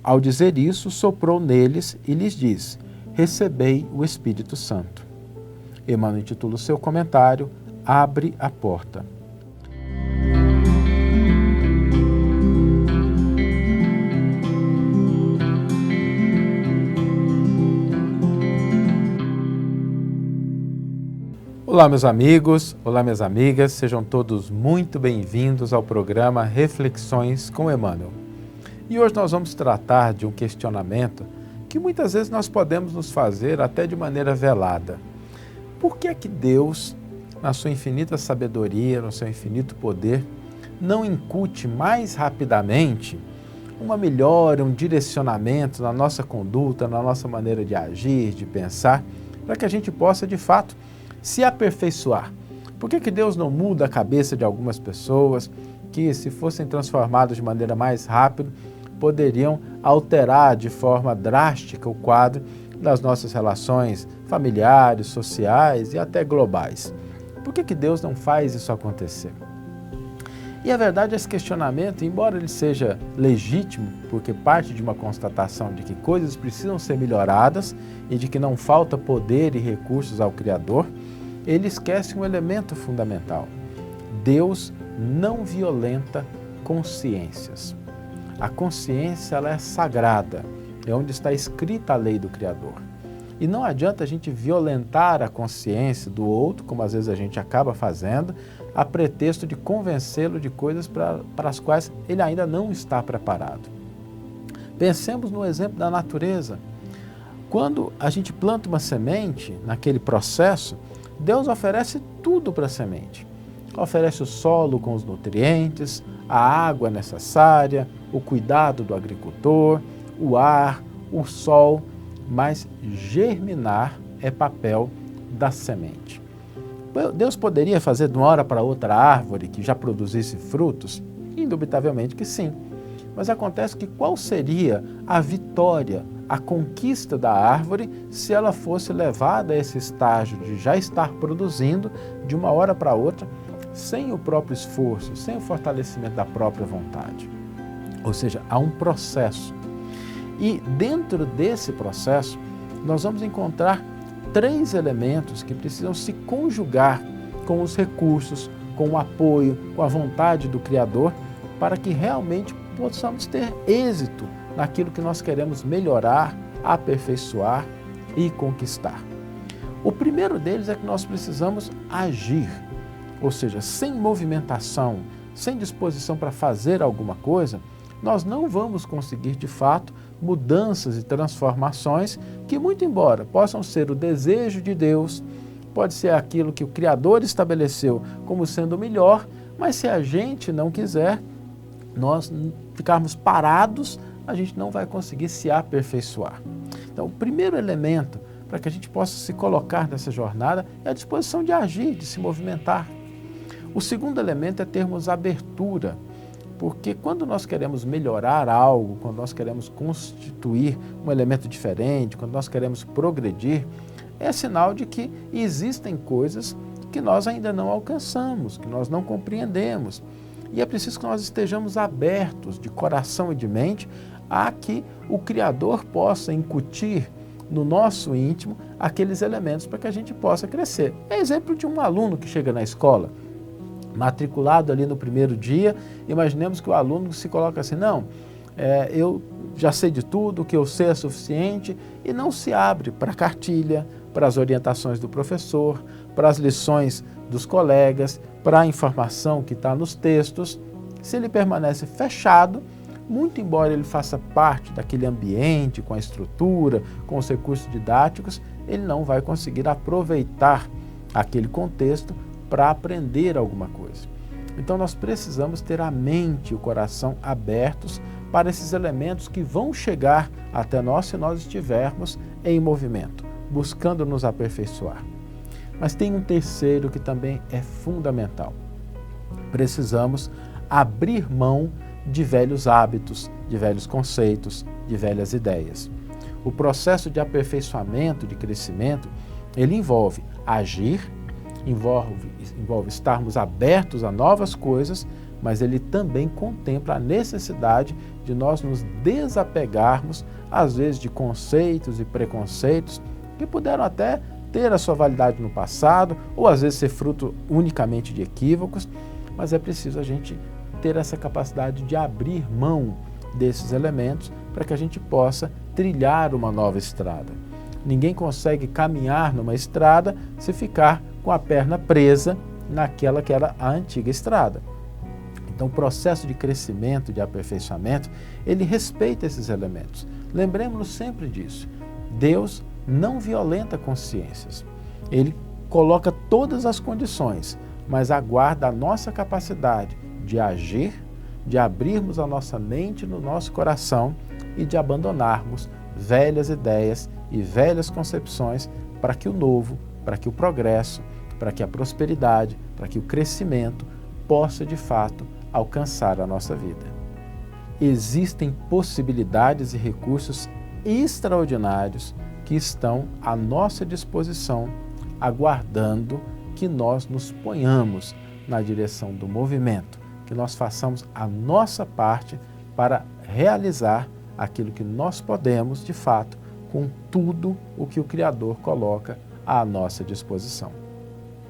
Ao dizer isso, soprou neles e lhes disse: recebei o Espírito Santo. Emmanuel intitula o seu comentário: Abre a porta. Olá, meus amigos, olá, minhas amigas, sejam todos muito bem-vindos ao programa Reflexões com Emmanuel. E hoje nós vamos tratar de um questionamento que muitas vezes nós podemos nos fazer até de maneira velada. Por que é que Deus, na sua infinita sabedoria, no seu infinito poder, não incute mais rapidamente uma melhora, um direcionamento na nossa conduta, na nossa maneira de agir, de pensar, para que a gente possa, de fato, se aperfeiçoar? Por que Deus não muda a cabeça de algumas pessoas que, se fossem transformadas de maneira mais rápida, poderiam alterar de forma drástica o quadro das nossas relações familiares, sociais e até globais? Por que Deus não faz isso acontecer? E a verdade, esse questionamento, embora ele seja legítimo, porque parte de uma constatação de que coisas precisam ser melhoradas e de que não falta poder e recursos ao Criador, ele esquece um elemento fundamental. Deus não violenta consciências. A consciência, ela é sagrada, é onde está escrita a lei do Criador. E não adianta a gente violentar a consciência do outro, como às vezes a gente acaba fazendo, a pretexto de convencê-lo de coisas para as quais ele ainda não está preparado. Pensemos no exemplo da natureza. Quando a gente planta uma semente, naquele processo, Deus oferece tudo para a semente. Oferece o solo com os nutrientes, a água necessária, o cuidado do agricultor, o ar, o sol, mas germinar é papel da semente. Deus poderia fazer de uma hora para outra árvore que já produzisse frutos? Indubitavelmente que sim. Mas acontece que qual seria a vitória, a conquista da árvore se ela fosse levada a esse estágio de já estar produzindo de uma hora para outra, sem o próprio esforço, sem o fortalecimento da própria vontade? Ou seja, há um processo. E dentro desse processo, nós vamos encontrar 3 elementos que precisam se conjugar com os recursos, com o apoio, com a vontade do Criador, para que realmente possamos ter êxito naquilo que nós queremos melhorar, aperfeiçoar e conquistar. O primeiro deles é que nós precisamos agir, ou seja, sem movimentação, sem disposição para fazer alguma coisa, nós não vamos conseguir, de fato, mudanças e transformações que, muito embora possam ser o desejo de Deus, pode ser aquilo que o Criador estabeleceu como sendo o melhor, mas se a gente não quiser, nós ficarmos parados, a gente não vai conseguir se aperfeiçoar. Então, o primeiro elemento para que a gente possa se colocar nessa jornada é a disposição de agir, de se movimentar. O segundo elemento é termos abertura, porque quando nós queremos melhorar algo, quando nós queremos constituir um elemento diferente, quando nós queremos progredir, é sinal de que existem coisas que nós ainda não alcançamos, que nós não compreendemos. E é preciso que nós estejamos abertos de coração e de mente a que o Criador possa incutir no nosso íntimo aqueles elementos para que a gente possa crescer. É exemplo de um aluno que chega na escola, matriculado ali no primeiro dia, imaginemos que o aluno se coloca assim, eu já sei de tudo, o que eu sei é suficiente, e não se abre para a cartilha, para as orientações do professor, para as lições dos colegas, para a informação que está nos textos. Se ele permanece fechado, muito embora ele faça parte daquele ambiente, com a estrutura, com os recursos didáticos, ele não vai conseguir aproveitar aquele contexto para aprender alguma coisa. Então nós precisamos ter a mente e o coração abertos para esses elementos que vão chegar até nós se nós estivermos em movimento, buscando nos aperfeiçoar. Mas tem um terceiro que também é fundamental. Precisamos abrir mão de velhos hábitos, de velhos conceitos, de velhas ideias. O processo de aperfeiçoamento, de crescimento, ele envolve agir, envolve estarmos abertos a novas coisas, mas ele também contempla a necessidade de nós nos desapegarmos, às vezes, de conceitos e preconceitos que puderam até ter a sua validade no passado, ou às vezes ser fruto unicamente de equívocos, mas é preciso a gente ter essa capacidade de abrir mão desses elementos para que a gente possa trilhar uma nova estrada. Ninguém consegue caminhar numa estrada se ficar com a perna presa naquela que era a antiga estrada. Então, o processo de crescimento, de aperfeiçoamento, ele respeita esses elementos. Lembremos-nos sempre disso. Deus não violenta consciências. Ele coloca todas as condições, mas aguarda a nossa capacidade de agir, de abrirmos a nossa mente no nosso coração e de abandonarmos velhas ideias e velhas concepções para que o novo, para que o progresso, para que a prosperidade, para que o crescimento possa de fato alcançar a nossa vida. Existem possibilidades e recursos extraordinários que estão à nossa disposição, aguardando que nós nos ponhamos na direção do movimento, que nós façamos a nossa parte para realizar aquilo que nós podemos, de fato, com tudo o que o Criador coloca à nossa disposição.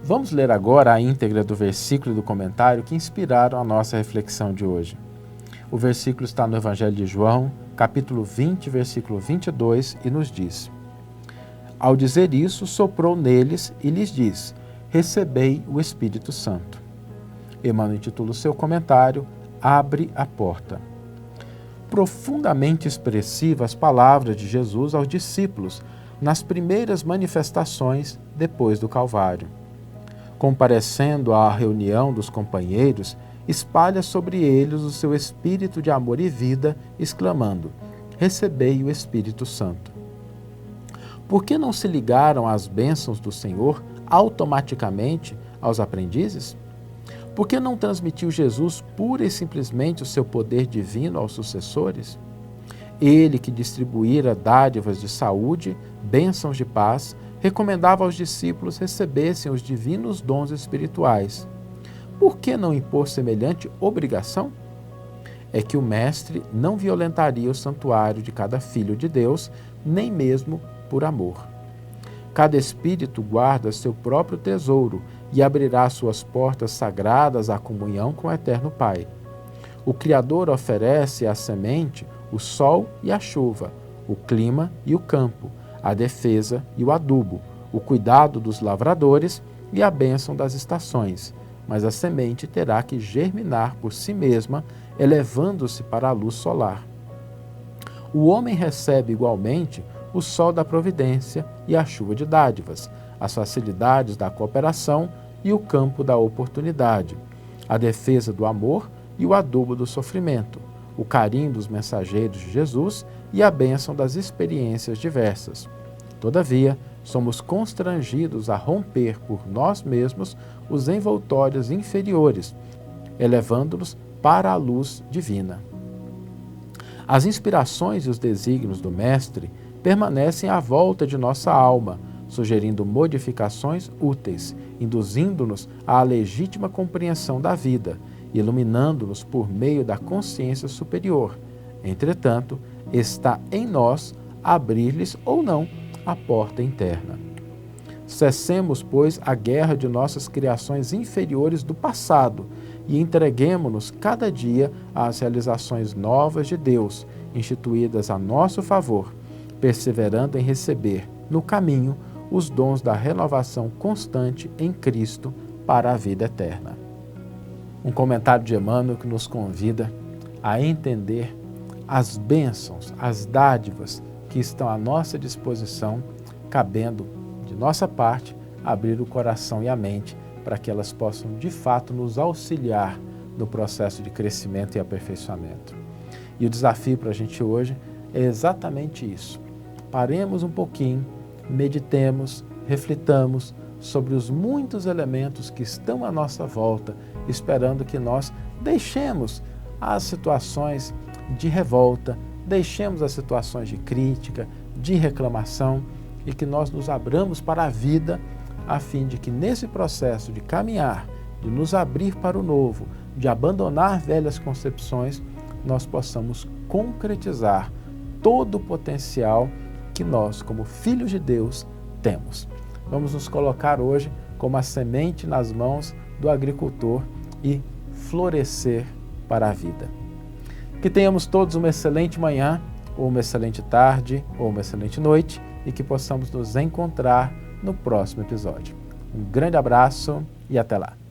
Vamos ler agora a íntegra do versículo e do comentário que inspiraram a nossa reflexão de hoje. O versículo está no Evangelho de João, capítulo 20, versículo 22, e nos diz: Ao dizer isso, soprou neles e lhes disse: Recebei o Espírito Santo. Emmanuel intitula o seu comentário Abre a Porta. Profundamente expressivas palavras de Jesus aos discípulos nas primeiras manifestações depois do Calvário. Comparecendo à reunião dos companheiros, espalha sobre eles o seu espírito de amor e vida, exclamando: Recebei o Espírito Santo. Por que não se ligaram às bênçãos do Senhor automaticamente aos aprendizes? Por que não transmitiu Jesus pura e simplesmente o seu poder divino aos sucessores? Ele que distribuíra dádivas de saúde, bênçãos de paz, recomendava aos discípulos recebessem os divinos dons espirituais. Por que não impor semelhante obrigação? É que o Mestre não violentaria o santuário de cada filho de Deus, nem mesmo por amor. Cada espírito guarda seu próprio tesouro e abrirá suas portas sagradas à comunhão com o Eterno Pai. O Criador oferece à semente o sol e a chuva, o clima e o campo, a defesa e o adubo, o cuidado dos lavradores e a bênção das estações, mas a semente terá que germinar por si mesma, elevando-se para a luz solar. O homem recebe igualmente o sol da providência e a chuva de dádivas, as facilidades da cooperação e o campo da oportunidade, a defesa do amor e o adubo do sofrimento, o carinho dos mensageiros de Jesus e a bênção das experiências diversas. Todavia, somos constrangidos a romper por nós mesmos os envoltórios inferiores, elevando-nos para a luz divina. As inspirações e os desígnios do Mestre permanecem à volta de nossa alma, sugerindo modificações úteis, induzindo-nos à legítima compreensão da vida, iluminando-nos por meio da consciência superior. Entretanto, está em nós abrir-lhes ou não a porta interna. Cessemos, pois, a guerra de nossas criações inferiores do passado e entreguemo-nos cada dia às realizações novas de Deus, instituídas a nosso favor, perseverando em receber, no caminho, os dons da renovação constante em Cristo para a vida eterna. Um comentário de Emmanuel que nos convida a entender as bênçãos, as dádivas que estão à nossa disposição, cabendo, de nossa parte, abrir o coração e a mente para que elas possam, de fato, nos auxiliar no processo de crescimento e aperfeiçoamento. E o desafio para a gente hoje é exatamente isso. Paremos um pouquinho, meditemos, reflitamos sobre os muitos elementos que estão à nossa volta, esperando que nós deixemos as situações de revolta, deixemos as situações de crítica, de reclamação e que nós nos abramos para a vida, a fim de que nesse processo de caminhar, de nos abrir para o novo, de abandonar velhas concepções, nós possamos concretizar todo o potencial que nós, como filhos de Deus, temos. Vamos nos colocar hoje como a semente nas mãos do agricultor e florescer para a vida. Que tenhamos todos uma excelente manhã, ou uma excelente tarde, ou uma excelente noite, e que possamos nos encontrar no próximo episódio. Um grande abraço e até lá!